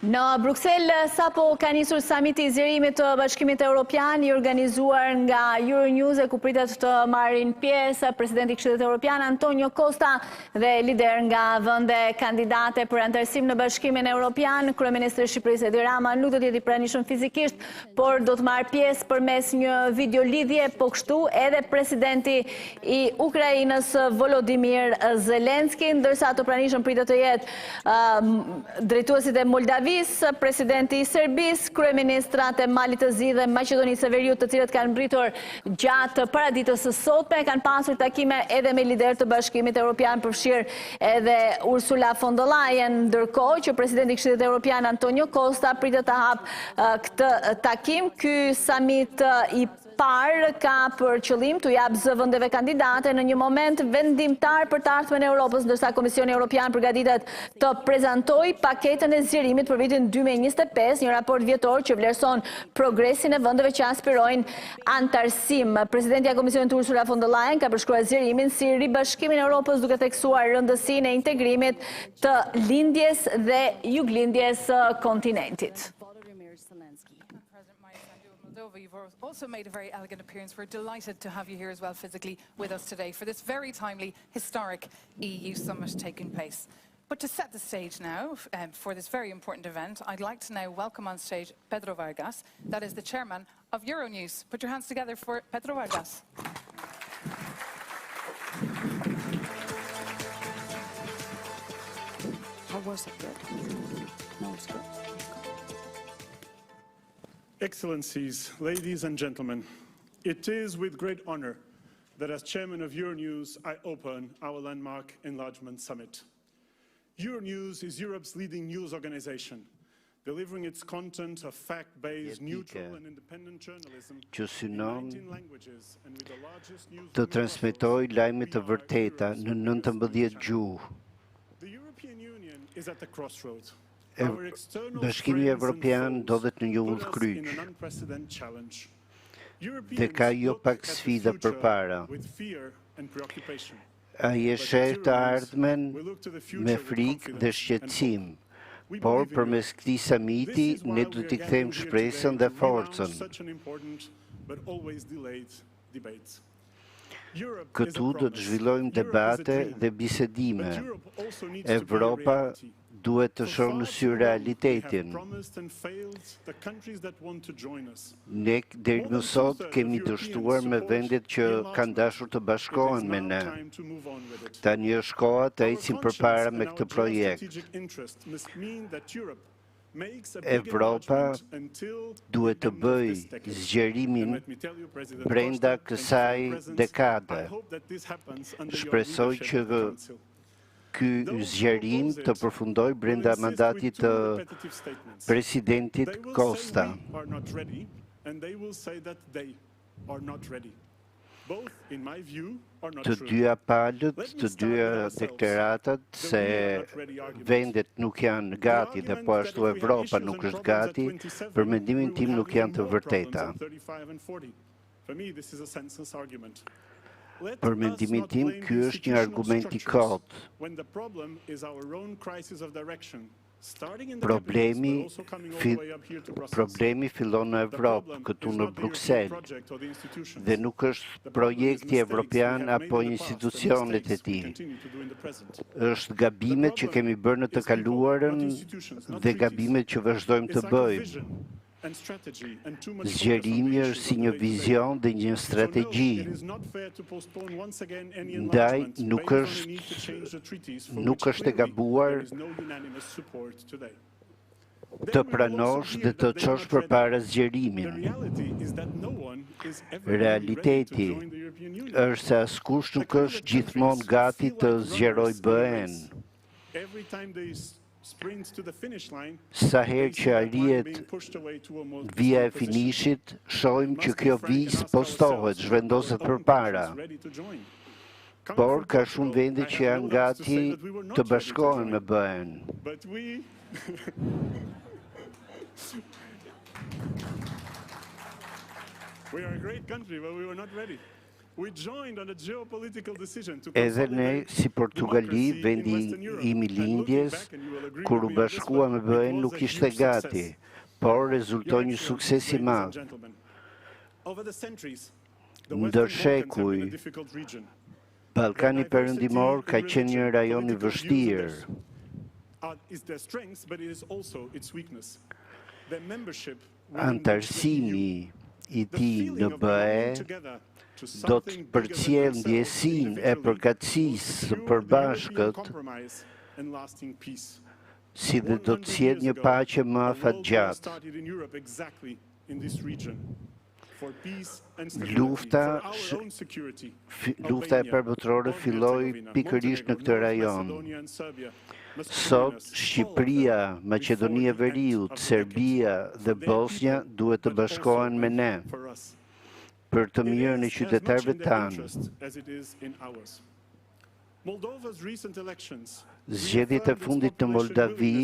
Në Bruksel, sapo ka nisur samiti i zgjerimit të Bashkimit Evropian i organizuar nga Euronews, ku pritet të marrin pjesë presidenti i Këshillit Evropian Antonio Costa dhe lider nga vende kandidate për antarësim në Bashkimin Evropian. Kryeministri i Shqipërisë Edi Rama nuk do të jetë i pranishëm fizikisht, por do të marrë pjesë përmes një video lidhje, po kështu edhe presidenti i Ukrainës Volodymyr Zelenskyy, ndërsa të pranishëm pritet të jetë drejtuesit e Moldavisë, presidenti i Serbisë, kryeministrat e Malit të Zi dhe Maqedonisë së Veriut, të cilët kanë mbritur gjatë paraditës së sotme, kanë pasur takime edhe me lider të Bashkimit Evropian, përfshirë edhe Ursula von der Leyen, ndërkohë që presidenti i Këshillit Evropian Antonio Costa pritet të hapë këtë takim. Ky samit i parë ka për qëllim të japë zë vendeve kandidate në një moment vendimtar për të ardhmen e Europës, ndërsa Komisioni Evropian përgatitet të prezantojë paketën e zgjerimit për vitin 2025, një raport vjetor që vlerëson progresin e vendeve që aspirojnë antarësim. Presidentja e Komisionit Ursula von der Leyen ka përshkruar zgjerimin si ribashkimin e Europës, duke theksuar rëndësinë e integrimit të lindjes dhe juglindjes së kontinentit. You've also made a very elegant appearance. We're delighted to have you here as well physically with us today for this very timely, historic EU summit taking place. But to set the stage now for this very important event, I'd like to now welcome on stage Pedro Vargas, that is the chairman of Euronews. Put your hands together for Pedro Vargas. How was it? Good? No, it's good. Excellencies, ladies and gentlemen, it is with great honor that as chairman of Euronews, I open our landmark enlargement summit. Euronews is Europe's leading news organization, delivering its content of fact-based, neutral and independent journalism in 19 languages and with the largest news të transmetoj lajme të vërteta në 19 gjuhë. The European Union is at the crossroads. Bashkimi Evropian ndodhet në një udhkryq dhe ka jo pak sfida përpara. Ai e sheh të ardhmen me frikë dhe shqetësim, por përmes këtij samiti ne do t'i kthejmë shpresën dhe forcën. Këtu do të zhvillojmë debate dhe bisedime. Evropa duhet të shohë në sy realitetin. Ne deri më sot kemi dështuar me vendet që kanë dashur të bashkohen me ne. Tani është koha të ecim përpara me këtë projekt. Evropa duhet të bëjë zgjerimin brenda kësaj dekade. Shpresoj që ky zgjerim të përfundoj brenda mandatit të presidentit Costa. Të dyja palët, të dyja deklaratat se vendet nuk janë gati dhe po ashtu Evropa nuk është gati, për mendimin tim nuk janë të vërteta. Për mendimin tim, ky është një argument i kotë. Problemi fillon në Evropë, këtu në Bruksel, dhe nuk është projekti evropian apo institucionet e tij. Është gabimet që kemi bërë në të kaluarën dhe gabimet që vazhdojmë të bëjmë. Zgjerimi është si një vizion dhe një strategji. Ndaj nuk është e gabuar të pranosh dhe të çosh përpara zgjerimin. Realiteti është se askush nuk është gjithmonë gati të zgjerojë BE-n. Sa herë që arrihet vija e finishit, shohim që kjo vijë spostohet, zhvendoset përpara. Por ka shumë vende që janë gati të bashkohen me BE-n. Edhe ne, si Portugali, vendi imi lindjes, kur u bashkua me BE-n nuk ishte gati, por rezultoi një sukses i madh. Ndër shekuj, Ballkani Perëndimor ka qenë një rajon i vështirë. Antarësimi i tij në BE do të përcjell ndjesinë e përkatësisë së përbashkët, si dhe do të sjellë një paqe më afatgjatë. Lufta e përbotërore filloi pikërisht në këtë rajon. Sot, Shqipëria, Maqedonia e Veriut, Serbia dhe Bosnia duhet të bashkohen me ne për të mirën e qytetarëve tanë. Zgjedhjet e fundit në Moldavi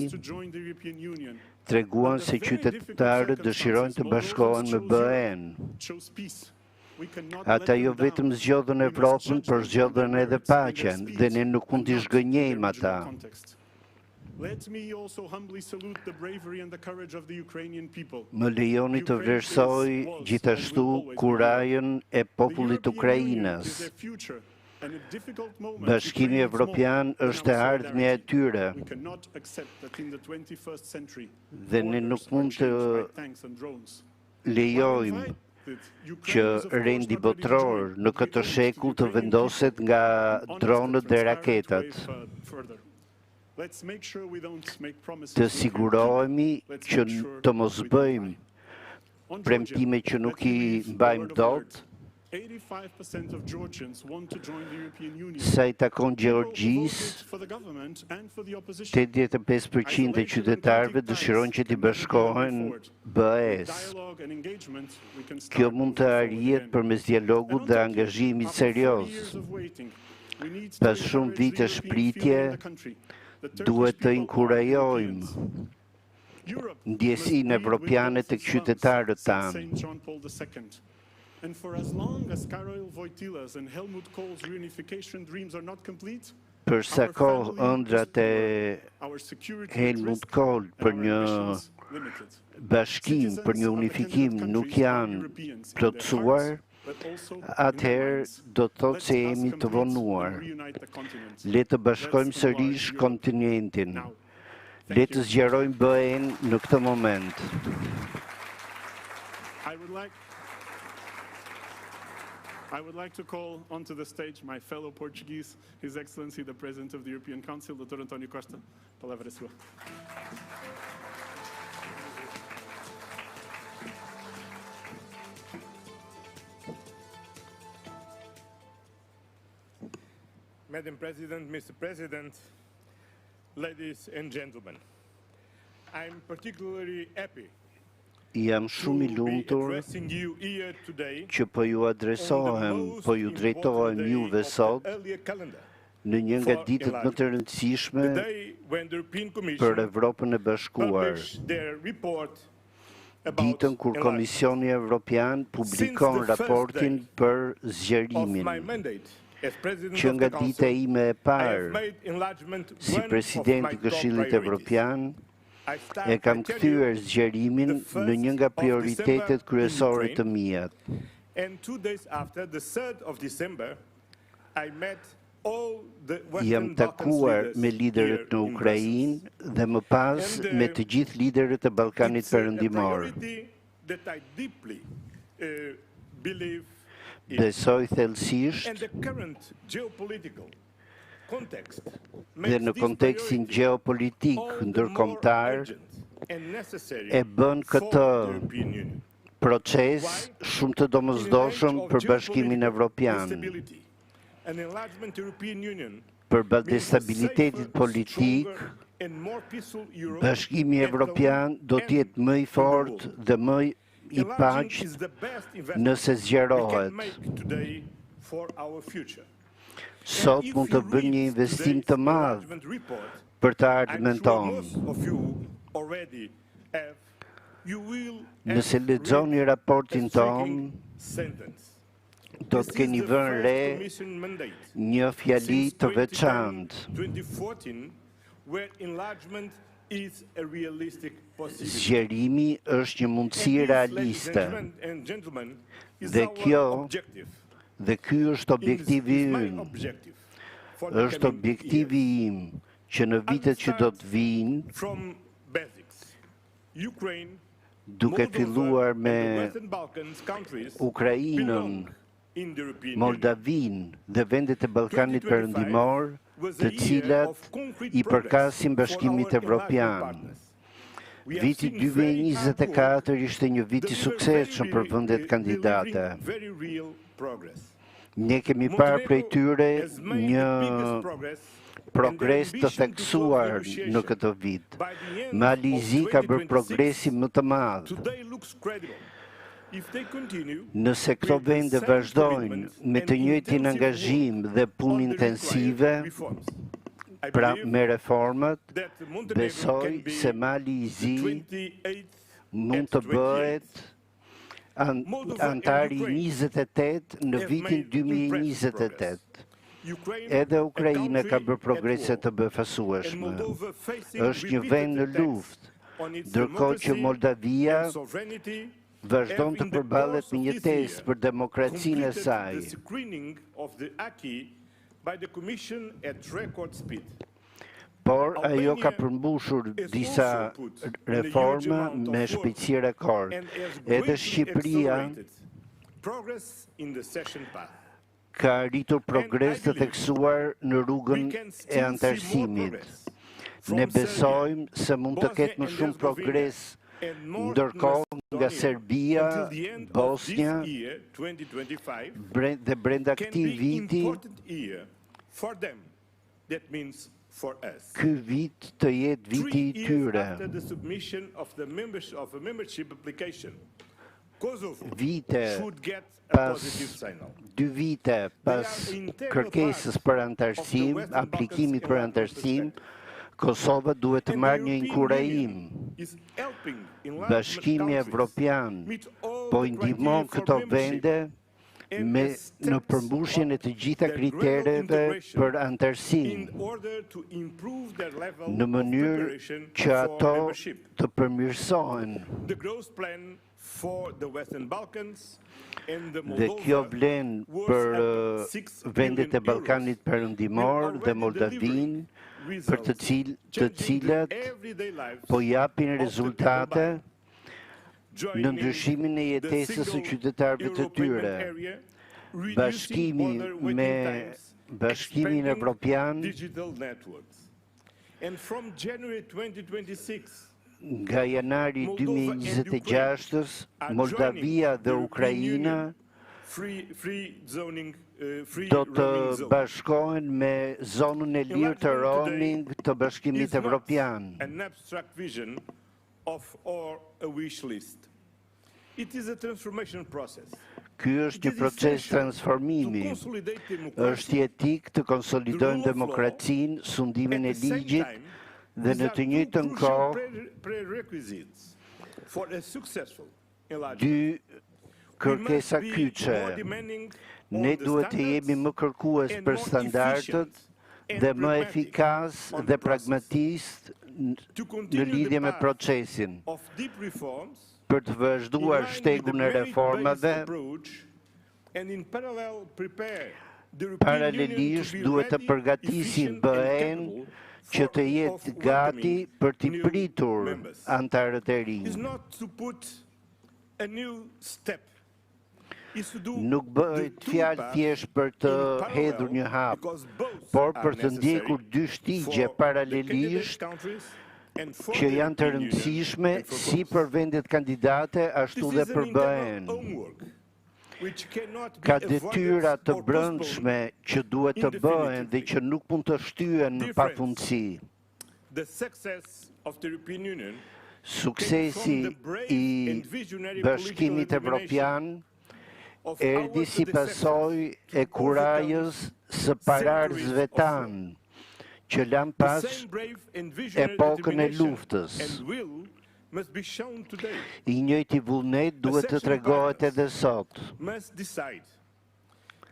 treguan se qytetarët dëshirojnë të bashkohen me BE-n. Ata jo vetëm zgjodhen Evropën, por zgjodhen edhe paqen, dhe ne nuk mund t'i zhgënjejmë ata. Më lejoni të vlerësoj gjithashtu kurajën e popullit Ukrainës. Bashkimi Evropian është e ardhmja e tyre dhe ne nuk mund të lejojmë që rendi botror në këtë shekull të vendoset nga dronët dhe raketat. Të sigurohemi që të mos bëjmë premtime që nuk i mbajmë dot. Sa i takon Gjeorgjisë, 85% e qytetarëve dëshirojnë që t'i bashkohen BE-s. Kjo mund të arrihet përmes dialogut dhe angazhimit serioz. Pas shumë vite shpritje, duhet të inkurajojmë ndjesinë evropiane tek qytetarët tanë. And for as long as Karol Wojtyła's and Helmut Kohl's reunification dreams are not complete, për sa kohë ëndrat e Helmut Kohl për një bashkim, për një unifikim nuk janë plotësuar, atëherë do të thotë se jemi të vonuar. Le të bashkojmë sërish kontinentin. Le të zgjerojmë BE-n në këtë moment. I would like to call onto the stage my fellow Portuguese, His Excellency the President of the European Council, Dr. António Costa. Palavra é sua. Madam President, Mr. President, ladies and gentlemen, I'm particularly happy Jam shumë i lumtur që po ju adresohem, po ju drejtohem juve sot në një nga ditët më të rëndësishme për Evropën e Bashkuar. Ditën kur Komisioni Evropian publikon raportin për zgjerimin. Që nga dita ime e parë, si presidenti i Këshillit Evropian, e kam kthyer zgjerimin në një nga prioritetet kryesore të mia. Jam takuar me liderët në Ukrainë dhe më pas me të gjithë liderët e Ballkanit Perëndimor. Besoj thellësisht dhe në kontekstin gjeopolitik ndërkombëtar e bën këtë proces shumë të domosdoshëm për Bashkimin Evropian. Përballë stabilitetit politik, Bashkimi Evropian do të jetë më i fortë dhe më i paqët nëse zgjerohet. Sot mund të bëjmë një investim të madh për të ardhmen tonë. Nëse lexoni raportin tonë, do të keni vënë re një fjali të veçantë. Zgjerimi është një mundësi realiste. Dhe ky është objektivi ynë. Është objektivi im që në vitet që do të vinë, duke filluar me Ukrainën, Moldavin dhe vendet e Ballkanit Perëndimor, të cilat i përkasin Bashkimit Evropian. Viti 2024 ishte një vit i suksesshëm për vendet kandidate. Ne kemi parë prej tyre një progres të theksuar në këtë vit. Malizi ka bërë progresi më të madh. Nëse këto vende vazhdojnë me të njëjtin angazhim dhe punë intensive, pra me reformat, besoj se Mali i Zi mund të bëhet antari 28 në vitin 2028. Edhe Ukraina ka bërë progrese të befasueshme. Është një vend në luftë, ndërkohë që Moldavia vazhdon të përballet me një test për demokracinë e saj. Por ajo ka përmbushur disa reforma me shpejtësi rekord. Edhe Shqipëria ka arritur progres të theksuar në rrugën e antarësimit. Ne besojmë se mund të ketë më shumë progres ndërkohë nga Serbia, Bosnia dhe brenda këtij viti, ky vit të jetë viti i tyre. Dy vite pas kërkesës për antarësim, aplikimit për antarësim, Kosova duhet të marrë një inkurajim. Bashkimi Evropian po i ndihmon këto vende në përmbushjen e të gjitha kritereve për antarësim, në mënyrë që ato të përmirësohen. Dhe kjo vlen për vendet e Ballkanit Perëndimor dhe Moldavin, për të cilat po japin rezultate në ndryshimin e jetesës së qytetarëve të tyre. Bashkimi me Bashkimin Evropian nga janari 2026, Moldavia dhe Ukraina do të bashkohen me zonën e lirë të roaming të Bashkimit Evropian. Ky është një proces transformimi. Është jetik të konsolidojmë demokracinë, sundimin e ligjit dhe në të njëjtën kohë dy kërkesa kyçe. Ne duhet të jemi më kërkues për standardet dhe më efikas dhe pragmatist në lidhje me procesin. Për të vazhduar shtegun e reformave, paralelisht duhet të përgatisim BE-n që të jetë gati për t'i pritur antarët e rinj. Nuk bëhet fjalë thjesht për të hedhur një hap, por për të ndjekur dy shtigje paralelisht që janë të rëndësishme si për vendet kandidate ashtu dhe për BE-n. Ka detyra të brendshme që duhet të bëhen dhe që nuk mund të shtyhen në pafundësi. Suksesi i Bashkimit Evropian erdhi si pasojë e kurajës së paraardhësve tanë, që lan pas epokën e luftës. I njëjti vullnet duhet të tregohet edhe sot.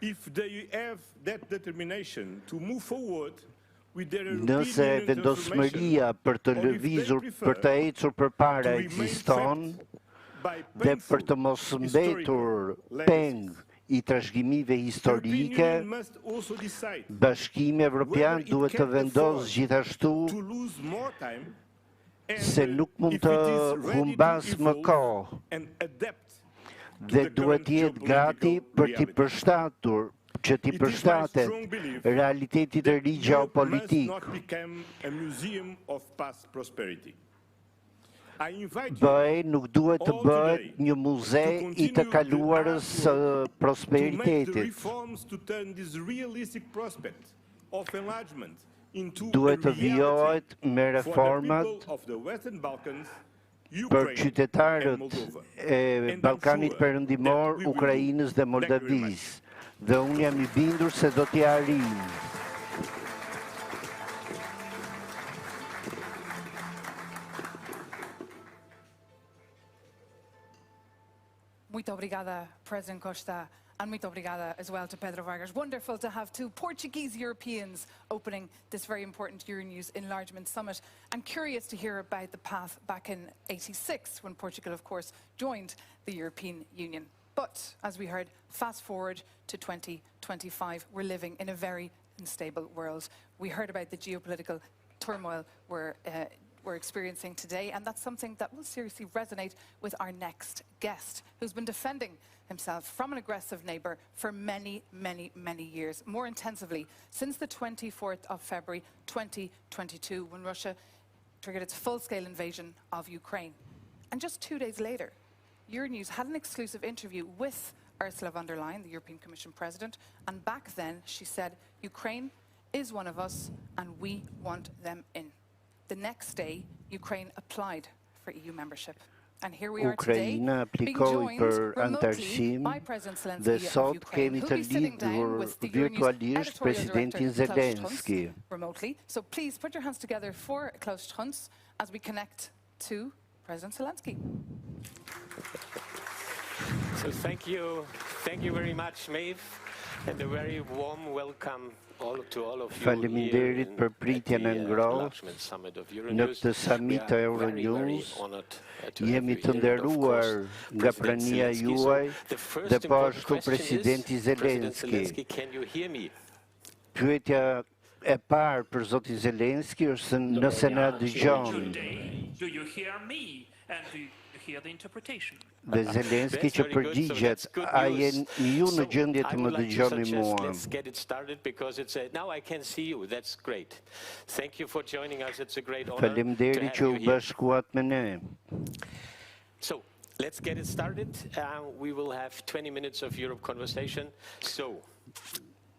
if they have that determination to move forward with their Nëse European vendosmëria për të lëvizur, për të ecur përpara ekziston dhe për të mos mbetur peng i trashëgimive historike, Bashkimi Evropian duhet të vendosë gjithashtu se nuk mund të humbas më kohë dhe duhet të jetë gati për t'i përshtatur që t'i përshtatet realitetit të ri geopolitik. BE nuk duhet të bëhet një muze i të kaluarës së prosperitetit. Duhet të vijohet me reformat për qytetarët e Ballkanit Perëndimor, Ukrainës dhe Moldavisë. Dhe unë jam i bindur se do t'i arrijmë. Muito obrigada, President Costa, and muito obrigada as well to Pedro Vargas. Wonderful to have two Portuguese Europeans opening this very important Euronews Enlargement Summit. I'm curious to hear about the path back in '86, when Portugal, of course, joined the European Union. But, as we heard, fast forward to 2025, we're living in a very unstable world. We heard about the geopolitical turmoil we're experiencing today, and that's something that will seriously resonate with our next guest, who's been defending himself from an aggressive neighbour for many, many, many years, more intensively since the 24th of February 2022, when Russia triggered its full-scale invasion of Ukraine. And just 2 days later, Euronews had an exclusive interview with Ursula von der Leyen, the European Commission President, and back then she said, Ukraine is one of us and we want them in. The next day, Ukraine applied for EU membership. And here we are today, being joined remotely by President Zelenskyy of Ukraine, who'll be sitting down with the Euronews editorial director Klaus Schunz remotely. So please put your hands together for Klaus Schunz as we connect to President Zelenskyy. So thank you very much, Maeve, and a very warm welcome to all of you Faleminderit për pritjen e ngrohtë në këtë summit të Euronews. Jemi të nderuar nga prania juaj dhe po ashtu presidenti Zelenskyy. Pyetja e parë për zotin Zelenskyy është nëse na dëgjon. Dhe Zelenskyy që përgjigjet, a jeni ju në gjendje të më dëgjoni mua? Faleminderit që u bashkuat me ne. So, let's get it started. We will have 20 minutes of Europe conversation. So,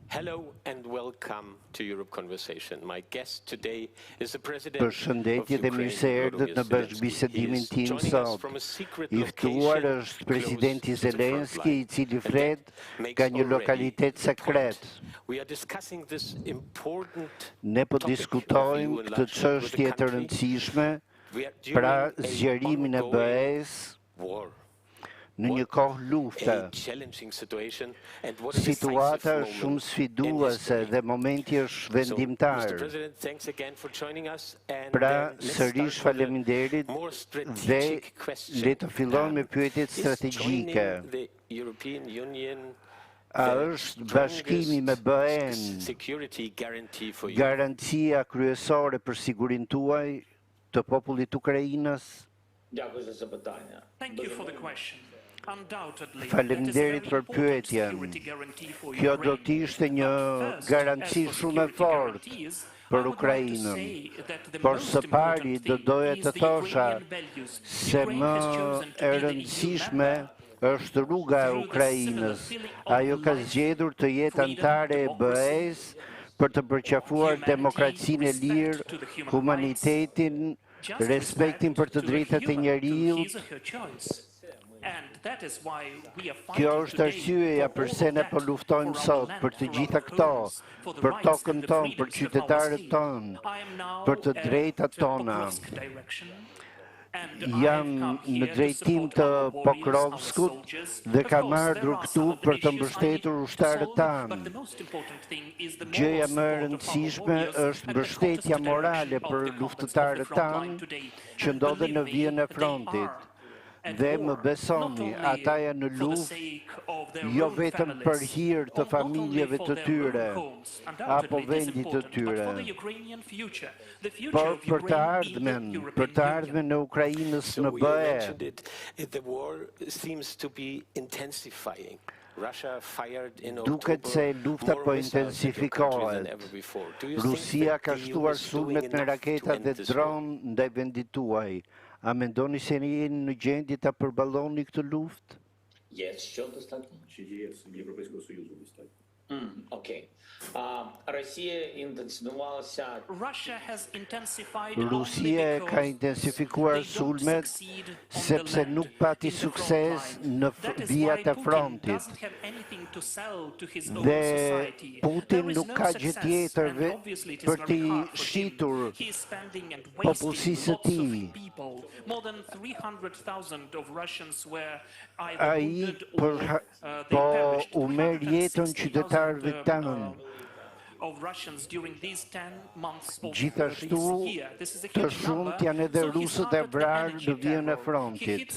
hello and welcome to Europe Conversation. My guest today is the president of Përshëndetje dhe mirë se erdhët në bashkëbisedimin tim sot. I ftuar është presidenti Zelenskyy, I cili flet nga një lokalitet sekret. Ne po diskutojmë këtë çështje të rëndësishme, pra zgjerimin e BE-s në një kohë lufte. Situata është shumë sfiduese dhe momenti është vendimtar. Pra, sërish faleminderit dhe le të fillojmë me pyetjet strategjike. A është bashkimi me BE-n garancia kryesore për sigurinë tuaj të popullit Ukrainës? Thank you for the question. Faleminderit për pyetjen. Kjo do të ishte një garanci shumë e fortë për Ukrainën. Por së pari do doja të thosha se më e rëndësishme është rruga e Ukrainës. Ajo ka zgjedhur të jetë antare e BE-s për të përqafuar demokracinë e lirë, humanitetin, respektin për të drejtat e njerëzit. Kjo është arsyeja pse ne po luftojmë sot për të gjitha këto, për tokën tonë, për qytetarët tonë, për të drejtat tona. janë në drejtim të Pokrovskut dhe kam ardhur këtu për të mbështetur ushtarët tanë. Gjëja më e rëndësishme është mbështetja morale për luftëtarët tanë që ndodhen në vijën e frontit. Dhe më besoni, ata janë në luftë jo vetëm për hir të familjeve të tyre apo vendit të tyre, por për të ardhmen e Ukrainës në BE. Duket se lufta po intensifikohet. Rusia ka shtuar sulmet me raketa dhe dron ndaj vendit tuaj. A mendoni se jeni në gjendje ta përballoni këtë luftë? Чи є в Європейського Союзу достатньо? Окей. Росія інтенсифікувалася. Rusia ka intensifikuar sulmet sepse nuk pati sukses në vijat e frontit. Dhe Putin nuk ka gjë tjetër për t'i shitur popullsisë së tij. Ai po u merr jetën qytetarëve tanë. Gjithashtu, të shumt janë edhe rusët e vrarë në vijën e frontit.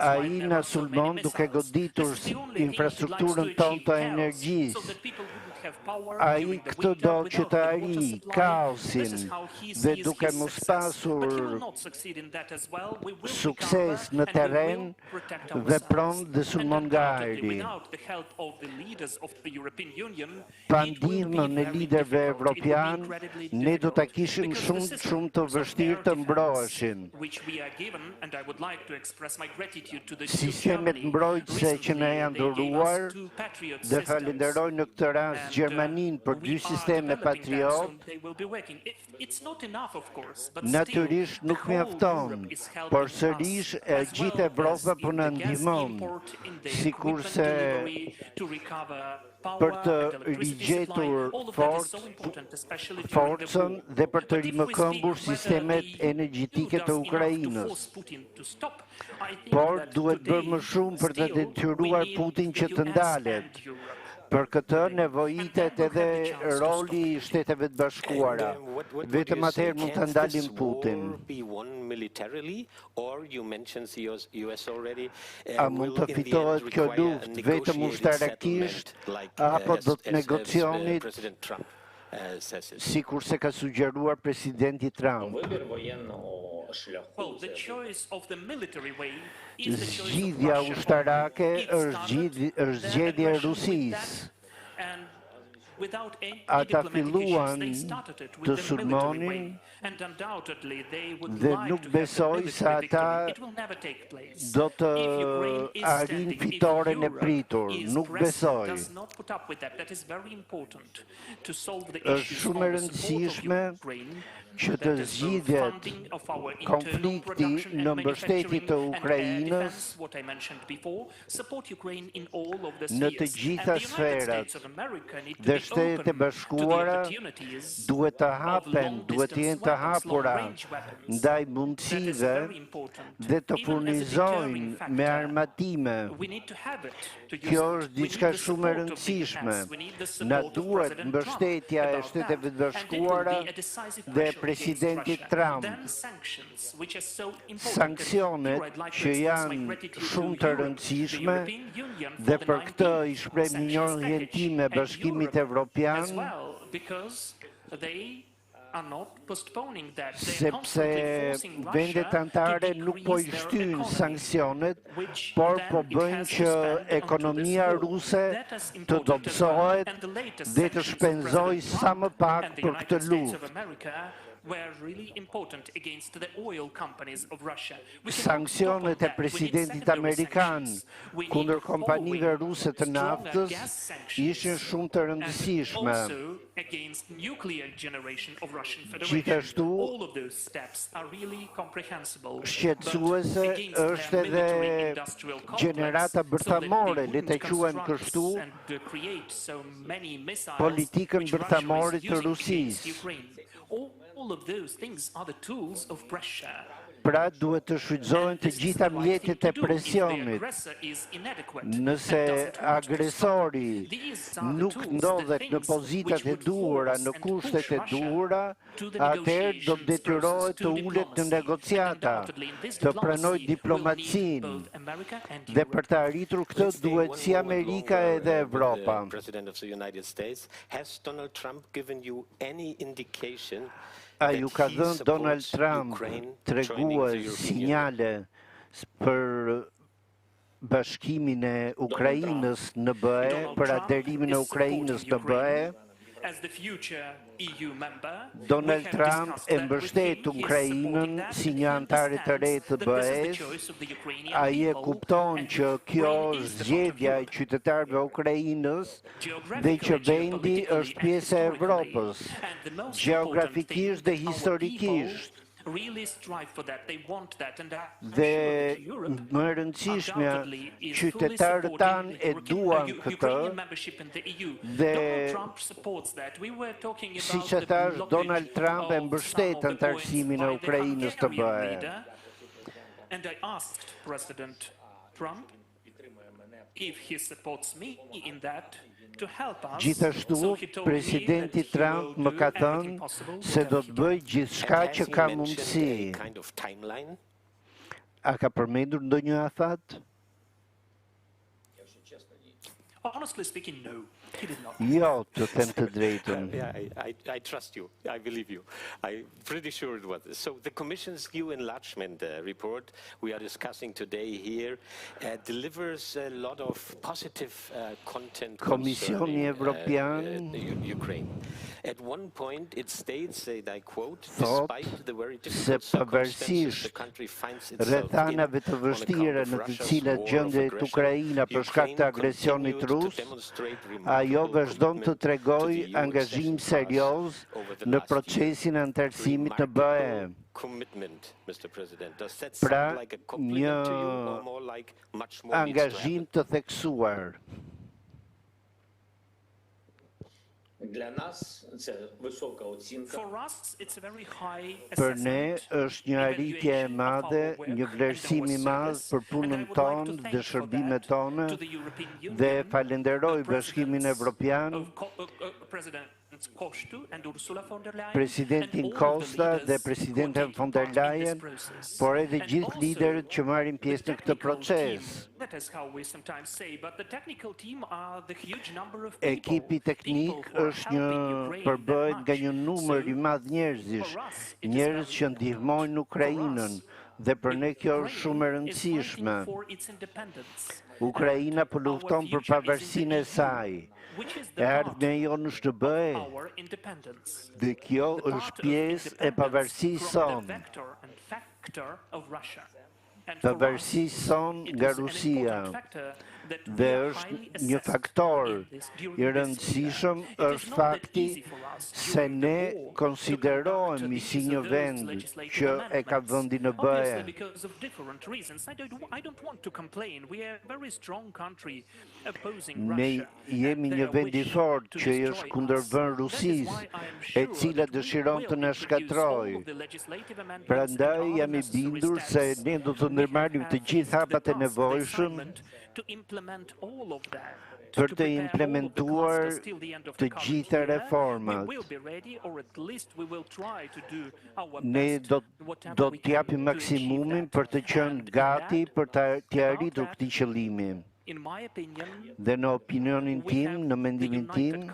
Ai na sulmon duke goditur infrastrukturën tonë të energjisë. Ai këtë do që të arrijë kaosin dhe duke mos pasur sukses në terren, vepron dhe sulmon nga ajri. Pa ndihmën e liderëve evropian, ne do ta kishim shumë të vështirë të mbroheshin. Sistemet mbrojtëse që na janë dhuruar, dhe falenderoj në këtë rast Gjermaninë për 2 sisteme Patriot, natyrisht nuk mjafton, por sërish e gjithë Evropa po na ndihmon, sikurse për të rigjetur forcën dhe për të rimëkëmbur sistemet energjetike të Ukrainës. Por duhet bërë më shumë për të detyruar Putin që të ndalet. Për këtë nevojitet edhe roli i Shteteve të Bashkuara. Vetëm atëherë mund të ndalim Putin. A mund të fitohet kjo luftë vetëm ushtarakisht apo do të negocioni sikur se ka sugjeruar presidenti Trump? Zgjidhja ushtarake është zgjedhja e Rusisë. Ata filluan të sulmonin dhe nuk besoj se ata do të arrin fitoren e pritur. Nuk besoj. Është shumë e rëndësishme që të zgjidhet konflikti në mbështetje të Ukrainës në të gjitha sferat dhe Shtetet e Bashkuara duhet të hapen, duhet të jenë të hapura ndaj mundësive dhe të furnizojnë me armatime. Kjo është diçka shumë e rëndësishme. Na duhet mbështetja e Shteteve të Bashkuara dhe presidentit Trump. Sanksionet që janë shumë të rëndësishme dhe për këtë i shpreh mirënjohjen time Bashkimit Evropian, sepse vendet anëtare nuk po i shtyjnë sanksionet, por po bëjnë që ekonomia ruse të dobësohet dhe të shpenzojë sa më pak për këtë luftë. Sanksionet e presidentit amerikan kundër kompanive ruse të naftës ishin shumë të rëndësishme. Gjithashtu, shqetësuese është edhe gjenerata bërthamore, le të quajmë kështu, politikën bërthamore të Rusisë. all of those things are the tools of pressure. Pra duhet të shfrytëzohen të gjitha mjetet e presionit. Nëse agresori nuk ndodhet në pozitat e duhura, në kushtet e duhura, atëherë do të detyrohet të ulet në negociata, të pranojë diplomacinë. Dhe për të arritur këtë duhet si Amerika edhe Evropa. President of the United States, has Donald Trump given you any indication A ju ka dhënë Donald Trump treguar sinjale për bashkimin e Ukrainës në BE, për aderimin e Ukrainës në BE? Donald Trump e mbështet Ukrainën si një antare të re të BE-s. Ai e kupton që kjo është zgjedhja e qytetarëve Ukrainës dhe që vendi është pjesë e Evropës, gjeografikisht dhe historikisht. Dhe më e rëndësishmja, qytetarët tanë e duan këtë dhe si që thash, Donald Trump e mbështet antarësimin e Ukrainës të BE. And I asked President Trump if he supports me in that. Gjithashtu, presidenti Trump më ka thënë se do të bëj gjithçka që ka mundësi. A ka përmendur ndonjë afat? Honestly speaking, no. Jo, të them të drejtën. I trust you. I believe you. I'm pretty sure it was. So the Commission's new enlargement report we are discussing today here delivers a lot of positive content Komisioni concerning Ukraine. At one point it states, and I quote, despite the very difficult circumstances the country finds itself in rrethanave të vështira në të cilat gjendet Ukraina për shkak të agresionit rus, ajo vazhdon të tregojë angazhim serioz në procesin e antarësimit në BE. Pra, një angazhim të theksuar. Për ne është një arritje e madhe, një vlerësim i madh për punën tonë dhe shërbimet tona dhe falenderoj Bashkimin Evropian, Presidentin Costa dhe Presidenten von der Leyen, por edhe gjithë liderët që marrin pjesë në këtë proces. Ekipi teknik është përbëhet nga një numër i madh njerëzish, njerëz që ndihmojnë Ukrainën, dhe për ne kjo është shumë e rëndësishme. Ukraina po lufton për pavarësinë e saj. E ardhmja jonë është të BE, dhe kjo është pjesë e pavarësisë sonë. Pavarësisë sonë nga Rusia. Dhe është një faktor i rëndësishëm është fakti se ne konsiderohemi si një vend që e ka vendin në BE. Ne jemi një vend i fortë që është kundërvën Rusisë, e cila dëshiron të na shkatrojë. Prandaj jam i bindur se ne do të ndërmarrim të gjithë hapat e nevojshëm për të implementuar të gjitha reformat. Ne do të japim maksimumin për të qenë gati për të arritur këtij qëllimi. Dhe në opinionin tim, në mendimin tim,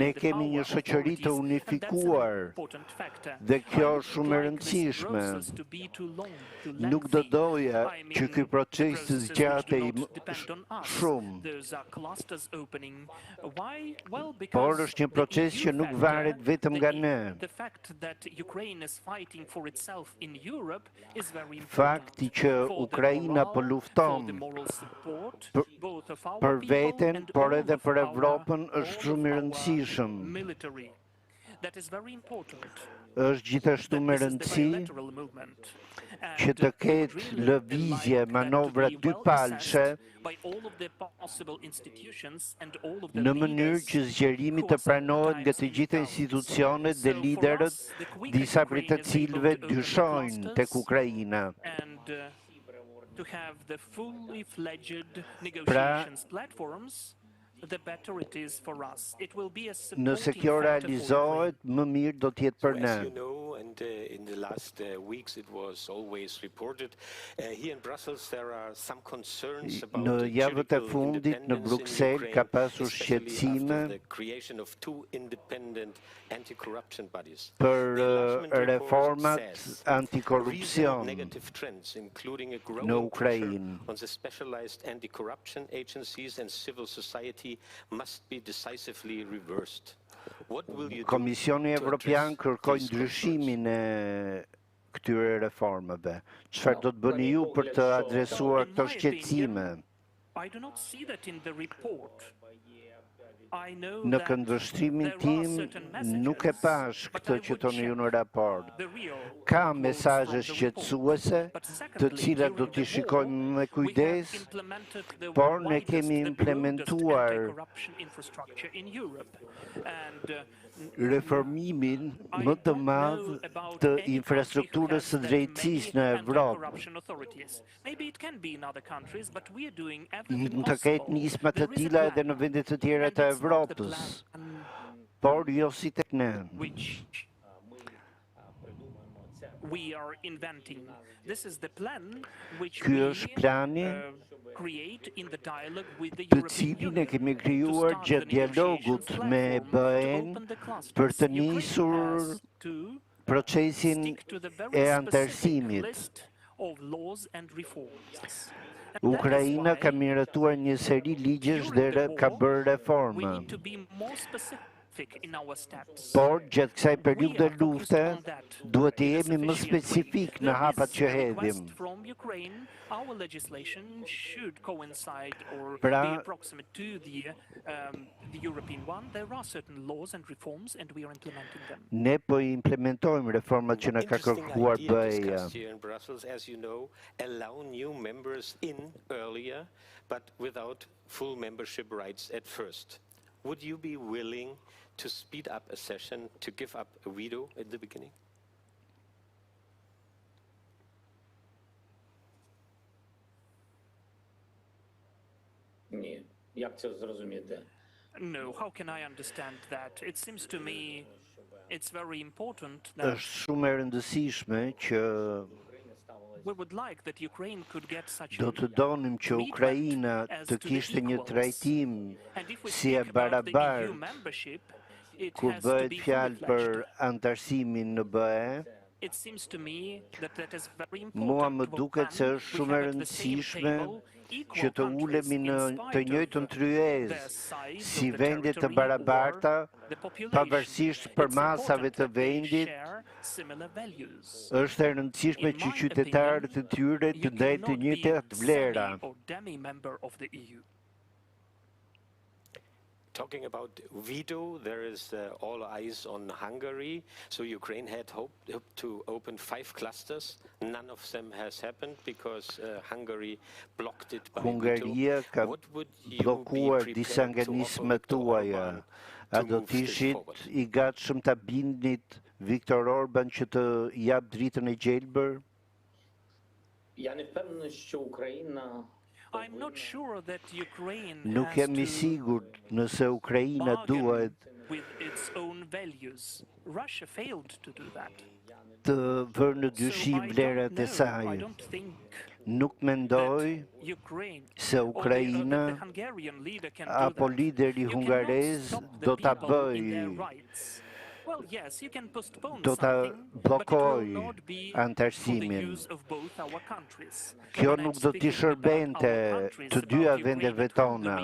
ne kemi një shoqëri të unifikuar dhe kjo është shumë e rëndësishme. Nuk do doja që ky proces të zgjatej shumë. Por është një proces që nuk varet vetëm nga ne. Fakti që Ukraina po lufton për veten, por edhe për Evropën është shumë i rëndësishëm. that is very important. Është gjithashtu me rëndësi që të ketë lëvizje, manovra dypalëshe në mënyrë që zgjerimi të pranohet nga të gjitha institucionet dhe liderët, disa prej të cilëve dyshojnë tek Ukraina. Pra, nëse kjo realizohet, më mirë do t'jetë për ne. And in the last weeks it was always reported here in Brussels there are some concerns about Në javët e fundit në Bruksel ka pasur shqetësime për reformat antikorrupsion në Ukrainë. On the specialized anti-corruption agencies and civil society must be decisively reversed. Komisioni Evropian kërkoi ndryshimin e këtyre reformave. Çfarë do të bëni ju për të adresuar këto shqetësime? Në këndvështrimin tim nuk e pash këtë që toni ju në raport. Ka mesazhe shqetësuese, të cilat do t'i shikojmë me kujdes, por ne kemi implementuar reformimin më të madh të infrastrukturës së drejtësisë në Evropë. Mund të ketë nisma të tilla edhe në vende të tjera të Evropës, por jo si tek ne. Ky është plani të cilin e kemi krijuar gjatë dialogut me BE-n për të nisur procesin e antarësimit. Ukraina ka miratuar një seri ligjesh dhe ka bërë reforma. Por gjatë kësaj periudhe lufte duhet të jemi më specifik në hapat që hedhim. Pra, ne po i implementojmë reformat që na ka kërkuar BE-ja. As you know, allow new members in earlier, but without full membership rights at first. Would you be willing to speed up a session, to give up a veto at the beginning? Ні. Як це зрозуміти? No, how can I understand that? It seems to me it's very important that Është shumë e rëndësishme që we would like that Ukraine could get such do të donim që Ukraina të kishte një trajtim si e barabartë kur bëhet fjalë për antarësimin në BE. Mua më duket se është shumë e rëndësishme që të ulemi në të njëjtën tryezë si vende të barabarta, pavarësisht për masave të vendit. Është e rëndësishme që qytetarët e tyre të ndajnë të njëjtat vlera. Talking about veto, there is all eyes on Hungary. So Ukraine had hoped to open 5 clusters. None of them has happened because Hungary blocked it by Hungaria ka bllokuar disa nga nismat tuaja. A do të ishit i gatshëm ta bindnit Viktor Orban që të jap dritën e gjelbër? Я не впевнений, що Україна Nuk jam i sigurt nëse Ukraina duhet të vërë në dyshim vlerat e saj. Nuk mendoj se Ukraina apo lideri hungarez do ta bëjë, do ta blokoj antarësimin. Kjo nuk do t'i shërbente të dyja vendeve tona.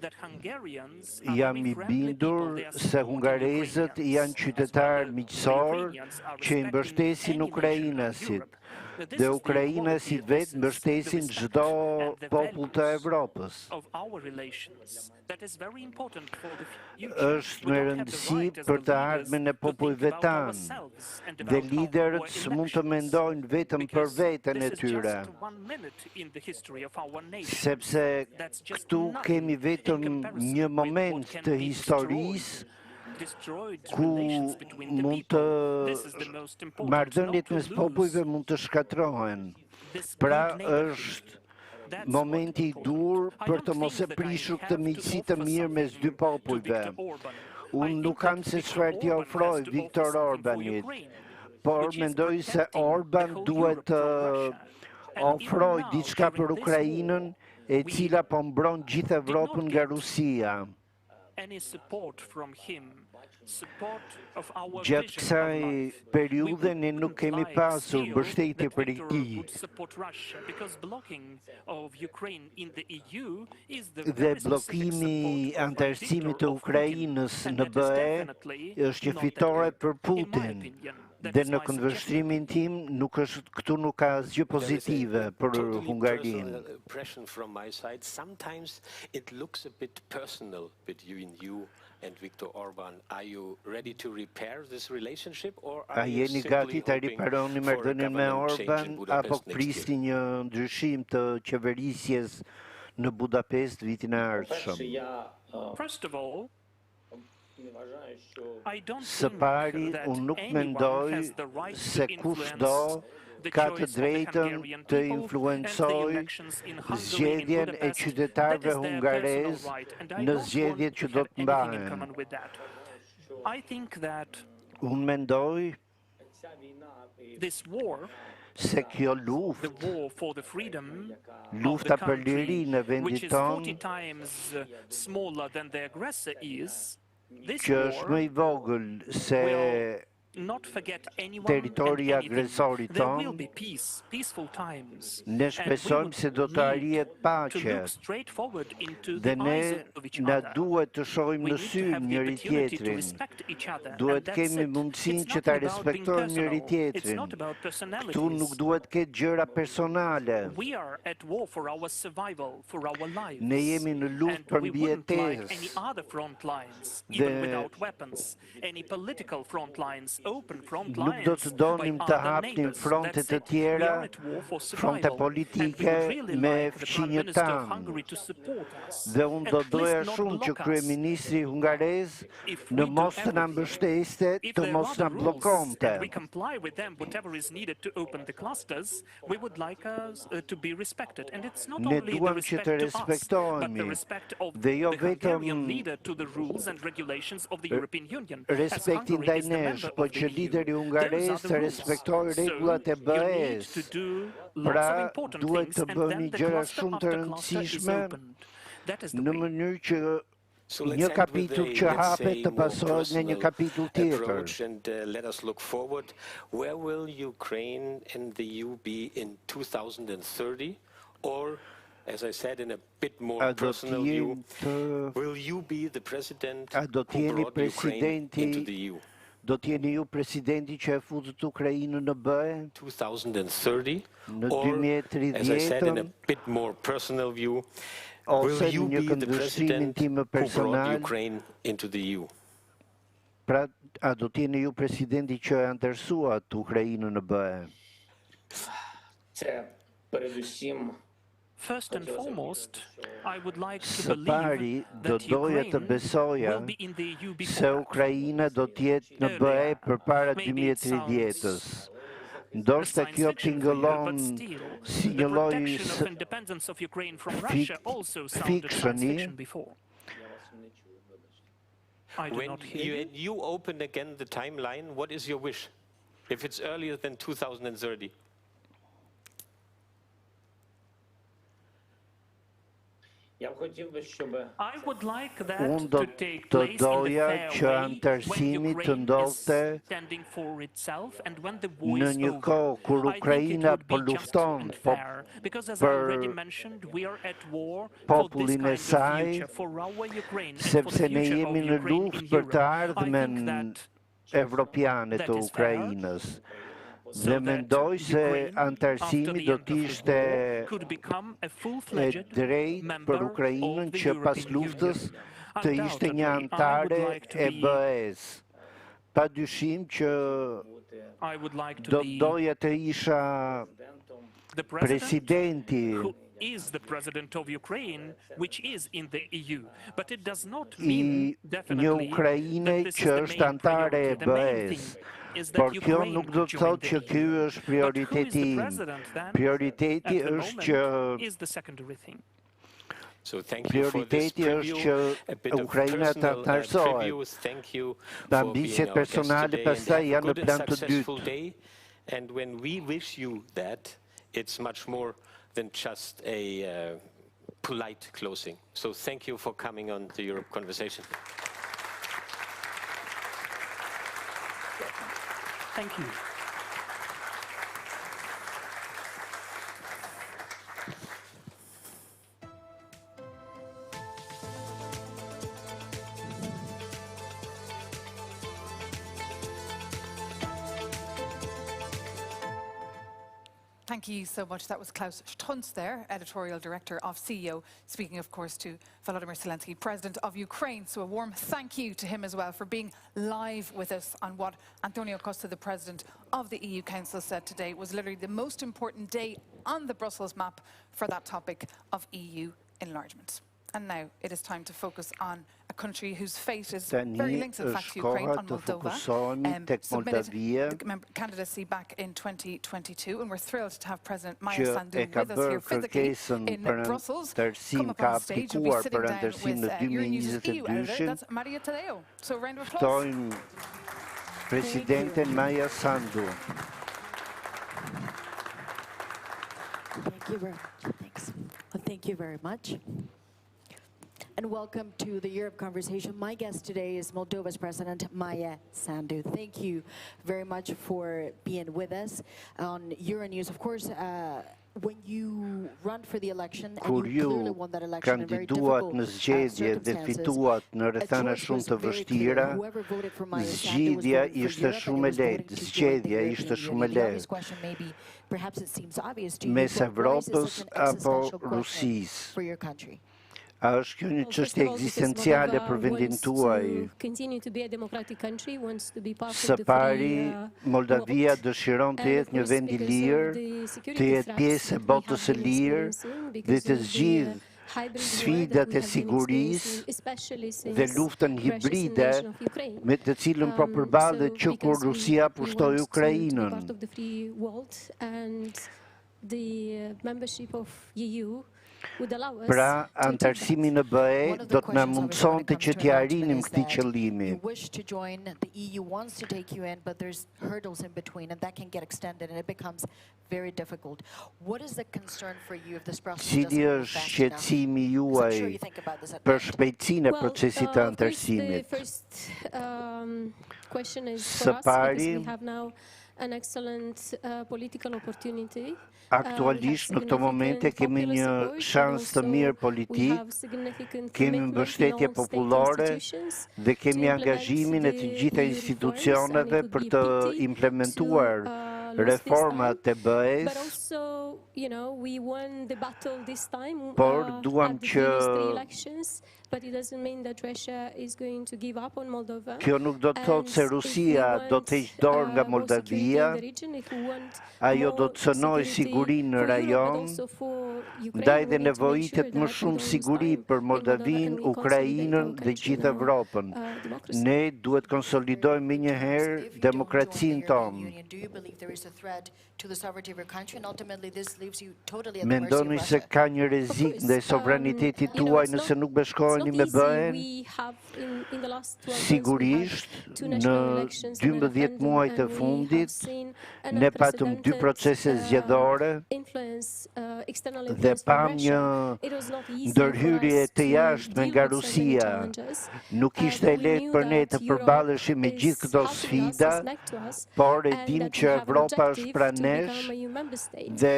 that Hungarians are Jam very I friendly people. bindur They are se supporting hungarezët Ukrainians, janë as well. qytetarë The miqësor Ukrainians are që i respecting mbështesin any nation in ukrainasit Europe. This dhe is the ukrainasit equality, this vetë is the mbështesin respect çdo and the popull të values Evropës. of our relations. That is very important for the future. Është We me don't have the rëndësi right as për the të leaders ardhmen e to think popujve about tanë ourselves and dhe about our liderët s'mund të elections. mendojnë vetëm për Because veten e this is tyre, just 1 minute in the history of our nation. sepse That's just këtu nothing kemi in vetëm comparison një with moment what can të be historisë destroyed ku relations between the mund people. të This is the most important, marrëdhëniet not to mes popujve lose mund të shkatrohen. this Pra good neighborhood. është That's momenti i what's dur important. I për don't të mos e think that I prishur have këtë to miqësi të offer mirë mes dy something to popujve. Viktor Orban. I Unë think nuk that kam se Viktor çfarë t'i Orban has ofroj to Viktor offer something for Orbanit, Ukraine, por which is mendoj se protecting Orban the whole duhet Europe të from Russia. And even ofroj now, diçka during për this Ukrainën, war, e we cila po mbron gjithë did not Evropën nga get Rusia. any support from him, support of our Gjatë vision kësaj of life. periudhe ne nuk kemi pasur mbështetje për tij. Would support Russia because blocking of Ukraine in the EU is the Dhe very specific bllokimi support of antarësimit Viktor të of Putin. Ukrainës And në that is BE definitely është që not that fitore good, për in my Putin. opinion. That Dhe is në my këndvështrimin tim këtu nuk ka asgjë pozitive për Totally Hungarinë. personal impression from my side. Sometimes it looks a bit personal between you and Viktor Orban. Are you ready to repair this relationship, or A are you jeni simply gati ta hoping riparoni for a marrëdhënien me government change in Orban apo Budapest next year? prisni një ndryshim të qeverisjes në Budapest vitin e ardhshëm? По-перше, я First of all, не вважаю, що I don't Së think pari, that unë nuk anyone mendoj has the right se to kushdo influence the ka të choice of the drejtën Hungarian të people and the influencoj elections in Hungary, in zgjedhjen e Budapest. That qytetarëve is their hungarez personal right, and I në don't zgjedhjet want që to do have të anything in mbahen. common with that. I think that Unë mendoj ця війна і this war, se kjo the luftë, war for the freedom of lufta the për country, lirinë e which vendit is 40 tonë, times smaller than the aggressor is, this që është më war i vogël se will not forget anyone territori and anything. agresorit There will ton, be peace, peaceful times. ne And we shpresojmë would se do të need arrihet to paqe look straight forward into dhe the ne eyes of each na other. duhet të shohim We në need sy to have the njëri opportunity to tjetrin. respect each other. Duhet And that's kemi it. mundësinë It's që not ta about being respektojmë njëri personal. It's tjetrin. not about Këtu personalities. nuk duhet ketë gjëra personale. We are at war for our survival, for our lives. Ne jemi në luftë And për we wouldn't like mbijetesë. any other front lines, Dhe even without weapons. Any political front lines, open front Nuk lines do të donim by të other hapnim neighbors. fronte That's të it. tjera, We are at war for fronte survival. And we politike would really me like the Prime fqinjët Minister of tanë. Hungary to support us. Dhe unë do At doja least not shumë që block us. kryeministri hungarez If në we do mos të na everything, mbështeste, if të there mos are na the rules bllokonte. and we comply with them, whatever is needed to open the clusters, we would like us to be respected. And it's not Ne only the duam që respect të to us, but the respektohemi. respect of Dhe jo the Hungarian vetëm leader to the rules and regulations of the European Union. As respekti Hungary ndaj is the nesh, member po of the që EU, lideri those hungarez are the të rules. respektojë So rregullat e you need BE-s. to do lots of Pra, important duhet things, të and bëni then the gjëra cluster shumë të after cluster is rëndësishme opened. That is the në way. mënyrë që So let's një end with kapitull a, që let's hapet say, të more pasohet nga një personal kapitull tjetër. approach, and let us look forward. Where will Ukraine and the EU be in 2030? Or, as I said, in a bit more A do personal të view, jeni të will you be the president A do të who jeni brought Ukraine presidenti into the EU? Do të jeni ju presidenti që e futët Ukrainën në BE 2030? në Or, as I said, in a 2030 bit more personal view, ose will në you një be the këndvështrimin president tim who brought personal? Ukraine into the EU? Pra, a do të jeni ju presidenti që e antarësuat Ukrainën në BE? це передусім First and foremost, I would like to Së pari, believe do that doja të Ukraine besoja will be in the EU se before that. Ukraina do të jetë në BE përpara Maybe it 2030-s. A Ndoshta science kjo fiction for you, tingëllon but still, si the një lloj protection of independence of Ukraine from Russia also sounded science fiction-i. fiction before. I do When not hear you. you open again the timeline, what is your wish? If it's earlier than 2030? I would like that Unë to take të place in the doja fair që way antarësimi when të Ukraine is ndodhte standing for itself and when the war në is një over. kohë kur I think it Ukraina would po be just lufton and fair, because as I për already mentioned, we are at war for this popullin e kind of saj, future, for our Ukraine and for the sepse ne future of jemi në Ukraine luftë in për të Europe. I ardhmen think that evropiane të is fair. Ukrainës. So Dhe that mendoj se Ukraine, antarësimi after the do end of the t'ishte war, could become a e full-fledged drejt për member Ukrainën of the që pas European luftës Union. të ishte një Undoubtedly, I would antare like to e be- BE-s. Pa dyshim që I would like to do be doja të isha the president presidenti who is the president of Ukraine, which is in the EU. But it does not I mean një definitely Ukraine that this is që the është main antare priority. e The main BE-s. thing is Por that kjo Ukraine nuk do would të join thotë the që ky EU. është But who is prioriteti the im. president then? Prioriteti At the është moment që is the secondary thing. So thank you for this prioriteti është preview, që a bit of Ukraina të personal antarësohet. preview. Thank you for Ambicjet being our guest personale today, and pastaj have a janë në good and plan të successful dytë. day. And when we wish you that, it's much more than just a polite closing. So thank you for coming on the Europe Conversation. Thank you. Thank you so much. That was Klaus Stunz there, editorial director of CEO, speaking, of course, to Volodymyr Zelenskyy, president of Ukraine. So a warm thank you to him as well for being live with us on what Antonio Costa, the president of the EU Council, said today was literally the most important day on the Brussels map for that topic of EU enlargement. And now it is time to focus on a country whose fate is very linked, in fact, to Ukraine, on Moldova. Submitted the candidacy back in 2022, and we're thrilled to have President Maia Sandu with us here physically in Brussels. Come up on stage and be sitting down with Euronews' EU editor, that's Maria Tadeo. So a round of applause. Presidente Maia Sandu. Thank you very much. Thanks. Well, thank you very much. And welcome to the Europe Conversation. My guest today is Moldova's President, Maia Sandu. Thank you very much for being with us on Euronews. Of course, when you run for the election and you clearly won that election in very difficult circumstances, a choice was very clear. Whoever voted for Maia Sandu was voting for Europe and it was voting to join the European Union. The obvious question may be, perhaps it seems obvious to you, but why is this such an existential question for your country? A është kjo një çështje ekzistenciale për vendin tuaj. Së pari, Moldavia dëshiron të jetë një vend I lirë, të jetë pjesë e botës së lirë dhe të zgjidhë sfidat e sigurisë dhe luftën hibride me të cilën po përballet që kur Rusia pushtoi Ukrainën. Pra, antarësimi në BE do të na mundsonte që t'ja arrinim këtij qëllimi. Cili është shqetësimi juaj për shpejtësinë e procesit të antarësimit? Së pari, aktualisht në këto momente kemi një shans të mirë politik, kemi mbështetje popullore dhe kemi angazhimin e të gjitha institucioneve për të implementuar reformat e BE-s, por duam që kjo nuk do të thotë se Rusia do të heqë dorë nga Moldavia, ajo do të cënojë sigurinë në rajon, ndaj dhe nevojitet më shumë siguri për Moldavinë, Ukrainën dhe gjithë Evropën. Ne duhet konsolidojmë më njëherë demokracinë tonë. Mendoni se ka një rrezik ndaj sovranitetit tuaj nëse nuk bashkoheni me BE-n? Sigurisht, në 12 muajt e fundit, ne patëm 2 procese zgjedhore dhe pam një ndërhyrje të jashtme nga Rusia. Nuk ishte lehtë për ne të përballeshim me gjithë këto sfida, por e dim që Evropa është pranë nesh dhe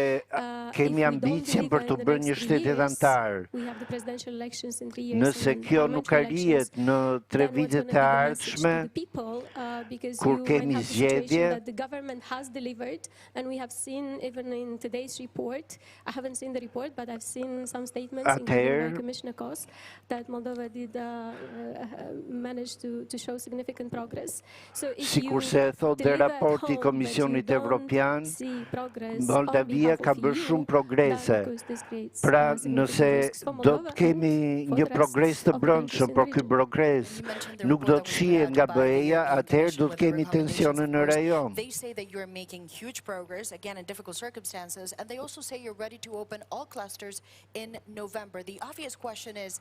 kemi ambicien për të bërë një shtetet antar. Nëse kjo nuk arrihet në 3 vitet e ardhshme, kur kemi zgjedhje, atëherë sikur se e thot dhe raporti i Komisionit Evropian, Moldavia ka bërë shumë progrese. Pra, nëse do të kemi një progres të brendshëm, por ky progres nuk do të shihet nga BE-ja, atëherë do të kemi tensione në rajon. They say that you're making huge progress, again in difficult circumstances, and they also say you're ready to open all clusters in November. The obvious question is,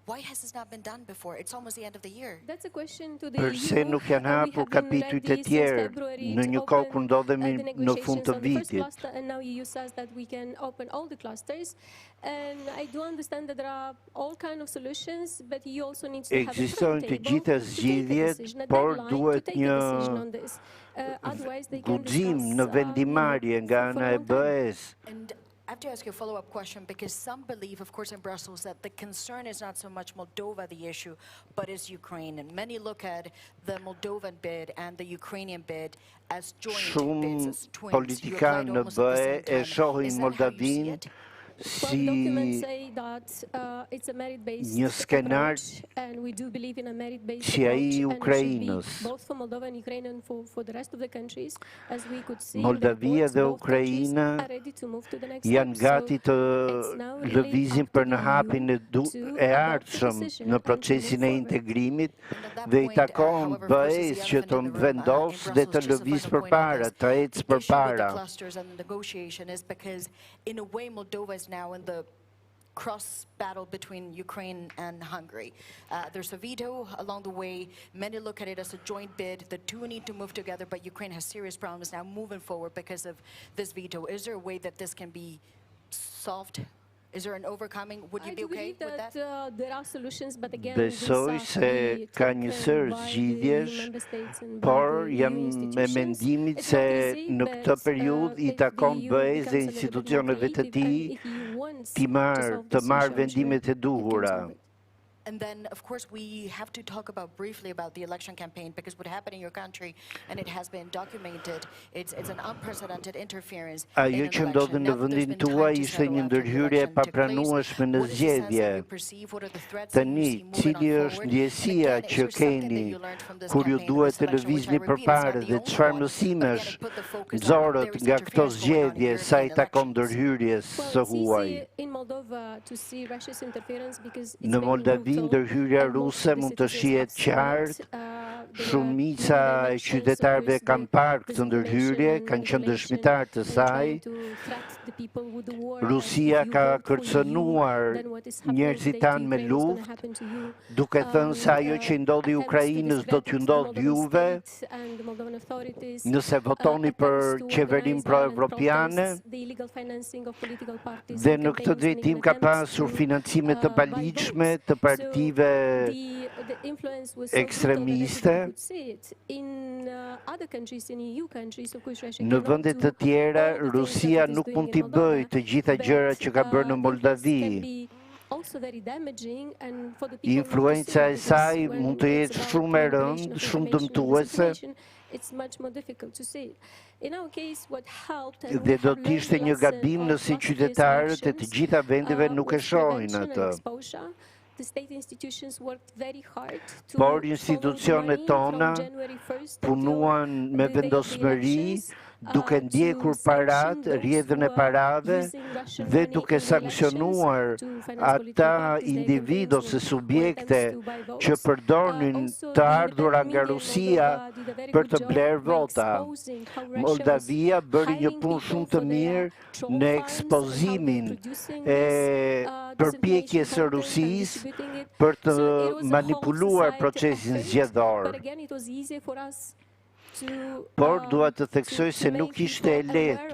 why has this not been done before? It's almost the end of the year. Përse nuk janë hapur kapitujt e tjerë në një kohë kur ndodhemi në fund të vitit? Ekzistojnë të gjitha zgjidhjet, por duhet një guxim në vendimarrje nga ana e BE-s. I have to ask you a follow-up question because some believe, of course, in Brussels that the concern is not so much Moldova, the issue, but is Ukraine. And many look at the Moldovan bid and the Ukrainian bid as joint bids, as twins. Shumë politikanë në BE e shohin Moldavinë si një skenar si ai i Ukrainës. Moldavia dhe Ukraina janë gati të lëvizin për në hapin e ardhshëm në procesin e integrimit dhe i takon BE-s që të vendos dhe të lëviz përpara, të ecë përpara. Now in the cross battle between Ukraine and Hungary. There's a veto along the way. Many look at it as a joint bid. The two need to move together, but Ukraine has serious problems now moving forward because of this veto. Is there a way that this can be solved? Is there an overcoming? Would you be okay with that? Besoj se ka një sër zgjidhjesh, por jam me mendimit se në këtë periudhë i takon BE-s dhe institucioneve të tij të marrë vendimet e duhura. And then, of course, we have to talk briefly about the election campaign because what happened in your country, and it has been documented, it's an unprecedented interference. Ajo që ndodhi në vendin tuaj ishte një ndërhyrje e papranueshme në zgjedhje. Tani, cili është ndjesia që keni kur ju duhet të lëvizni përpara dhe çfarë mësimesh nxorët nga këto zgjedhje sa i takon ndërhyrjes së huaj? Në Moldavi ndërhyrja ruse mund të shihet qartë, shumica e qytetarëve kanë parë këtë ndërhyrje, kanë qenë dëshmitar të saj. Rusia ka kërcënuar njerëzit tanë me luftë, duke thënë se ajo që i ndodhi Ukrainës do t'ju ndodhë juve, nëse votoni për qeverim pro-evropiane, dhe në këtë drejtim ka pasur financime të paligjshme të partive ekstremiste. Në vende të tjera, Rusia nuk mund t'i bëjë të gjitha gjërat që ka bërë në Moldavi. Influenca e saj mund të jetë shumë e rëndë, shumë dëmtuese. Dhe do t'ishte një gabim nëse qytetarët e të gjitha vendeve nuk e shohin atë. Por institucionet tona punuan me vendosmëri, duke ndjekur parat, rrjedhën e parave dhe duke sankcionuar ata individ ose subjekte që përdornin të ardhura nga Rusia për të blerë vota. Moldavia bëri një punë shumë të mirë në ekspozimin e përpjekjes së Rusisë për të manipuluar procesin zgjedhor. Por dua të theksoj se nuk ishte e lehtë